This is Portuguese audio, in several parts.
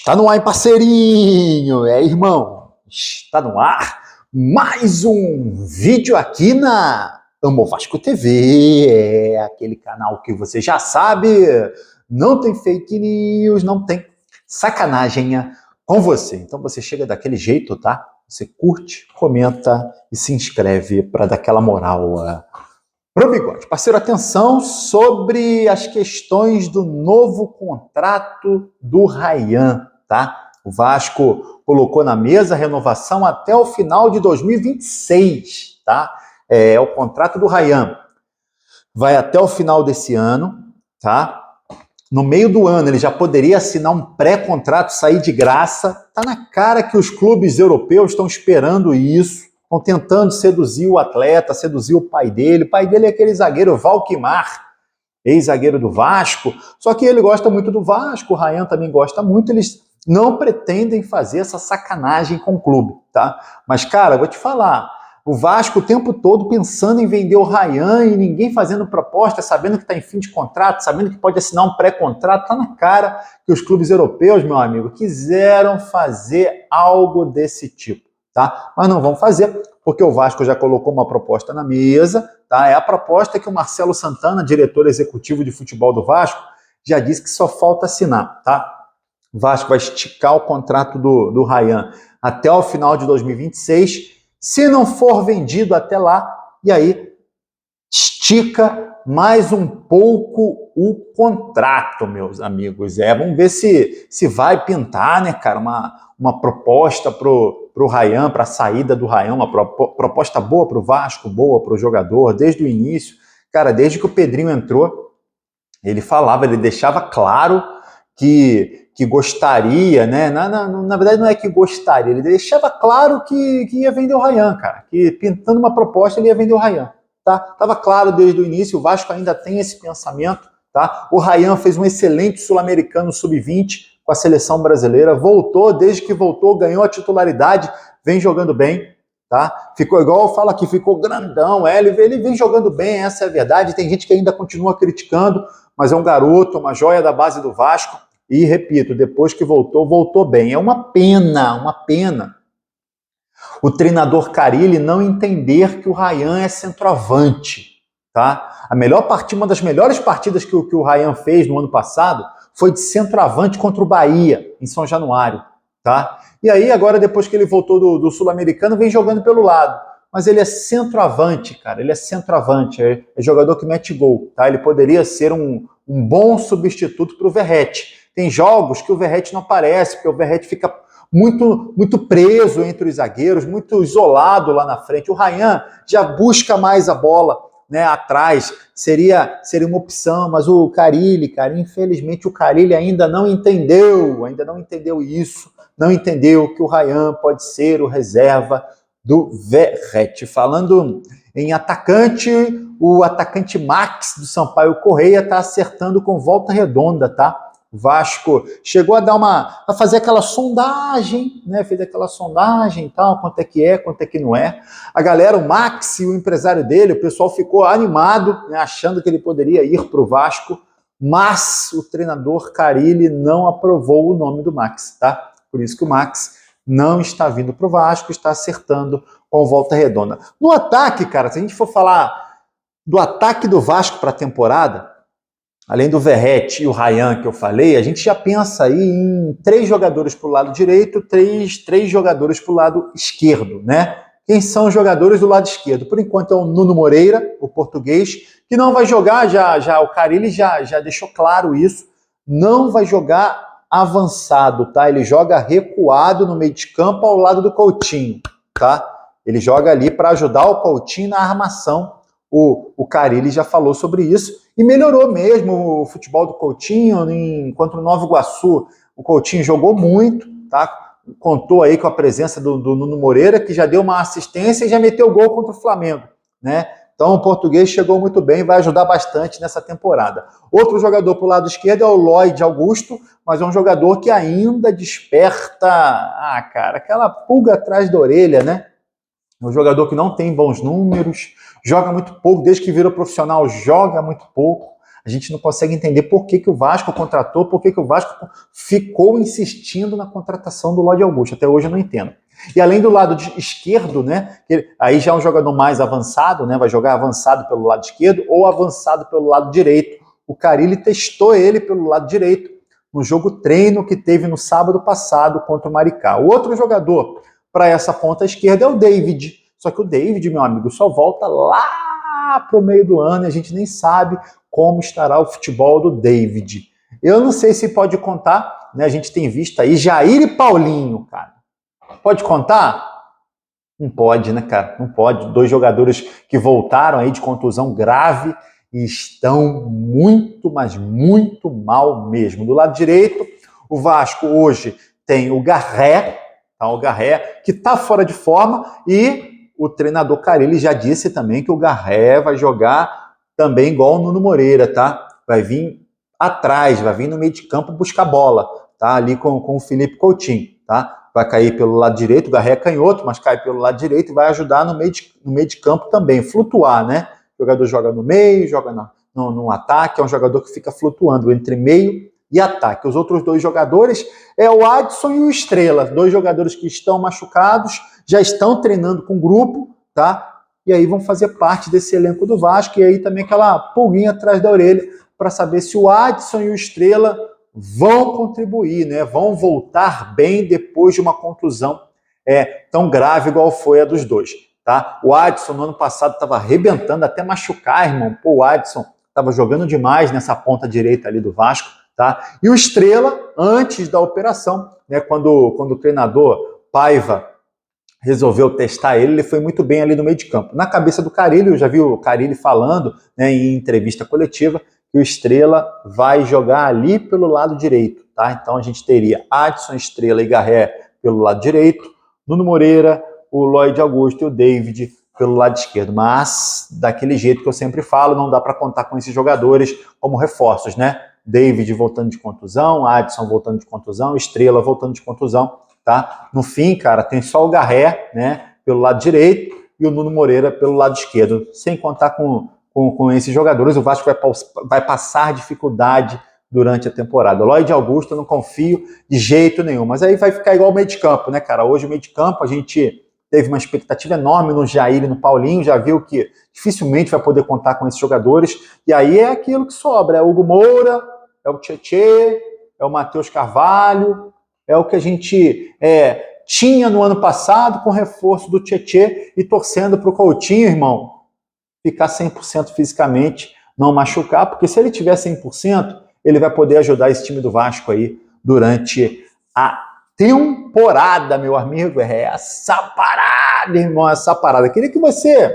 Está no ar, hein, parceirinho? Irmão, está no ar mais um vídeo aqui na Amo Vasco TV, aquele canal que você já sabe, não tem fake news, não tem sacanagem com você. Então você chega daquele jeito, tá? Você curte, comenta e se inscreve para dar aquela moral pro Bigode. Parceiro, atenção sobre as questões do novo contrato do Rayan, tá? O Vasco colocou na mesa a renovação até o final de 2026, tá? É o contrato do Rayan. Vai até o final desse ano, tá? No meio do ano ele já poderia assinar um pré-contrato, sair de graça. Tá na cara que os clubes europeus estão esperando isso. Estão tentando seduzir o atleta, seduzir o pai dele. O pai dele é aquele zagueiro Valquimar, ex-zagueiro do Vasco. Só que ele gosta muito do Vasco, o Rayan também gosta muito. Eles não pretendem fazer essa sacanagem com o clube, tá? Mas, cara, vou te falar, o Vasco o tempo todo pensando em vender o Rayan e ninguém fazendo proposta, sabendo que está em fim de contrato, sabendo que pode assinar um pré-contrato. Tá na cara que os clubes europeus, meu amigo, quiseram fazer algo desse tipo. Tá? Mas não vão fazer, porque o Vasco já colocou uma proposta na mesa, tá? É a proposta que o Marcelo Santana, diretor executivo de futebol do Vasco, já disse que só falta assinar, tá? O Vasco vai esticar o contrato do Rayan até o final de 2026, se não for vendido até lá, e aí estica mais um pouco o contrato, meus amigos. Vamos ver se vai pintar, né, cara, uma proposta pro Rayan, para a saída do Rayan, uma proposta boa pro Vasco, boa pro jogador, desde o início. Cara, desde que o Pedrinho entrou, ele falava, ele deixava claro que gostaria, né? Na verdade não é que gostaria, ele deixava claro que ia vender o Rayan, cara, que pintando uma proposta ele ia vender o Rayan. Tá? Tava claro desde o início, o Vasco ainda tem esse pensamento, tá? O Rayan fez um excelente sul-americano sub-20 com a seleção brasileira, voltou, desde que voltou, ganhou a titularidade, vem jogando bem, tá? Ficou igual eu falo aqui, ficou grandão, ele vem jogando bem, essa é a verdade. Tem gente que ainda continua criticando, mas é um garoto, uma joia da base do Vasco, e repito, depois que voltou bem. É uma pena o treinador Carille não entender que o Rayan é centroavante, tá? Uma das melhores partidas que o Rayan fez no ano passado foi de centroavante contra o Bahia, em São Januário, tá? E aí, agora, depois que ele voltou do Sul-Americano, vem jogando pelo lado. Mas ele é centroavante, cara, ele é centroavante, é jogador que mete gol, tá? Ele poderia ser um bom substituto para o Verratti. Tem jogos que o Verratti não aparece, porque o Verratti fica muito preso entre os zagueiros, muito isolado lá na frente. O Rayan já busca mais a bola, né, atrás, seria uma opção, mas o Carille, cara, infelizmente o Carille ainda não entendeu isso, não entendeu que o Rayan pode ser o reserva do Verratti. Falando em atacante, o atacante Max do Sampaio Corrêa está acertando com Volta Redonda, tá? O Vasco chegou a fazer aquela sondagem, né? Fez aquela sondagem e tal, quanto é que não é. A galera, o Max e o empresário dele, o pessoal ficou animado, né, achando que ele poderia ir para o Vasco, mas o treinador Carille não aprovou o nome do Max, tá? Por isso que o Max não está vindo para o Vasco, está acertando com Volta Redonda. No ataque, cara, se a gente for falar do ataque do Vasco para a temporada, além do Verratti e o Rayan que eu falei, a gente já pensa aí em 3 jogadores para o lado direito, três jogadores para o lado esquerdo, né? Quem são os jogadores do lado esquerdo? Por enquanto é o Nuno Moreira, o português, que não vai jogar, já o Carille já deixou claro isso, não vai jogar avançado, tá? Ele joga recuado no meio de campo ao lado do Coutinho, tá? Ele joga ali para ajudar o Coutinho na armação. O Carille já falou sobre isso e melhorou mesmo o futebol do Coutinho. Contra o Nova Iguaçu, o Coutinho jogou muito, tá? Contou aí com a presença do Nuno Moreira, que já deu uma assistência e já meteu gol contra o Flamengo, né? Então o português chegou muito bem, vai ajudar bastante nessa temporada. Outro jogador para o lado esquerdo é o Lloyd Augusto, mas é um jogador que ainda desperta, cara, aquela pulga atrás da orelha, né? É um jogador que não tem bons números, joga muito pouco, desde que virou profissional joga muito pouco. A gente não consegue entender por que o Vasco contratou, por que o Vasco ficou insistindo na contratação do Lloyd Augusto. Até hoje eu não entendo. E além do lado esquerdo, né, aí já é um jogador mais avançado, né, vai jogar avançado pelo lado esquerdo ou avançado pelo lado direito. O Carille testou ele pelo lado direito no jogo treino que teve no sábado passado contra o Maricá. O outro jogador para essa ponta esquerda é o David. Só que o David, meu amigo, só volta lá para o meio do ano e a gente nem sabe como estará o futebol do David. Eu não sei se pode contar, né, a gente tem visto aí Jair e Paulinho, cara. Pode contar? Não pode, né, cara? Não pode. 2 jogadores que voltaram aí de contusão grave e estão muito, mas muito mal mesmo. Do lado direito, o Vasco hoje tem o Garré, tá? O Garré que está fora de forma e o treinador Carille já disse também que o Garré vai jogar também igual o Nuno Moreira, tá? Vai vir atrás, vai vir no meio de campo buscar bola, tá? Ali com o Felipe Coutinho, tá? Vai cair pelo lado direito, o Garré é canhoto, mas cai pelo lado direito e vai ajudar no meio de campo também, flutuar, né? O jogador joga no meio, joga no ataque, é um jogador que fica flutuando entre meio e ataque. Os outros 2 jogadores é o Adson e o Estrela, 2 jogadores que estão machucados, já estão treinando com o grupo, tá? E aí vão fazer parte desse elenco do Vasco, e aí também aquela pulguinha atrás da orelha para saber se o Adson e o Estrela vão contribuir, né? Vão voltar bem depois de uma contusão tão grave igual foi a dos 2, tá? O Adson no ano passado estava arrebentando, até machucar, irmão. Pô, o Adson estava jogando demais nessa ponta direita ali do Vasco, tá? E o Estrela, antes da operação, né, quando o treinador Paiva resolveu testar ele foi muito bem ali no meio de campo. Na cabeça do Carille, eu já vi o Carille falando, né, em entrevista coletiva, que o Estrela vai jogar ali pelo lado direito, tá? Então a gente teria Adson, Estrela e Garré pelo lado direito, Nuno Moreira, o Lloyd Augusto e o David pelo lado esquerdo. Mas, daquele jeito que eu sempre falo, não dá para contar com esses jogadores como reforços, né? David voltando de contusão, Adson voltando de contusão, Estrela voltando de contusão, tá? No fim, cara, tem só o Garré, né, pelo lado direito e o Nuno Moreira pelo lado esquerdo. Sem contar com esses jogadores, o Vasco vai passar dificuldade durante a temporada. O Lloyd Augusto eu não confio de jeito nenhum, mas aí vai ficar igual o meio de campo, né, cara? Hoje o meio de campo a gente teve uma expectativa enorme no Jair e no Paulinho, já viu que dificilmente vai poder contar com esses jogadores, e aí é aquilo que sobra, é o Hugo Moura, é o Tietê, é o Matheus Carvalho, é o que a gente tinha no ano passado com reforço do Tietê e torcendo para o Coutinho, irmão, ficar 100% fisicamente, não machucar, porque se ele tiver 100%, ele vai poder ajudar esse time do Vasco aí durante a temporada, meu amigo. É essa parada, irmão, essa parada. Queria que você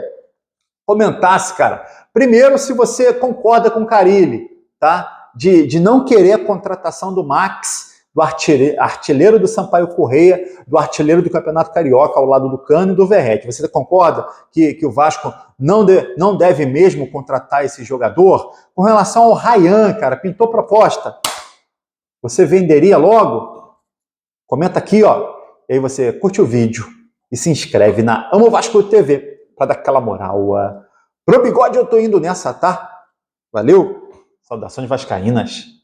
comentasse, cara. Primeiro, se você concorda com o Carille, tá? De não querer a contratação do Max, do artilheiro do Sampaio Corrêa, do artilheiro do Campeonato Carioca, ao lado do Cano e do Verratti. Você concorda que o Vasco não deve mesmo contratar esse jogador? Com relação ao Ryan, cara, pintou proposta. Você venderia logo? Comenta aqui, ó. E aí você curte o vídeo e se inscreve na Amo Vasco TV para dar aquela moral. Pro bigode eu tô indo nessa, tá? Valeu? Saudações vascaínas.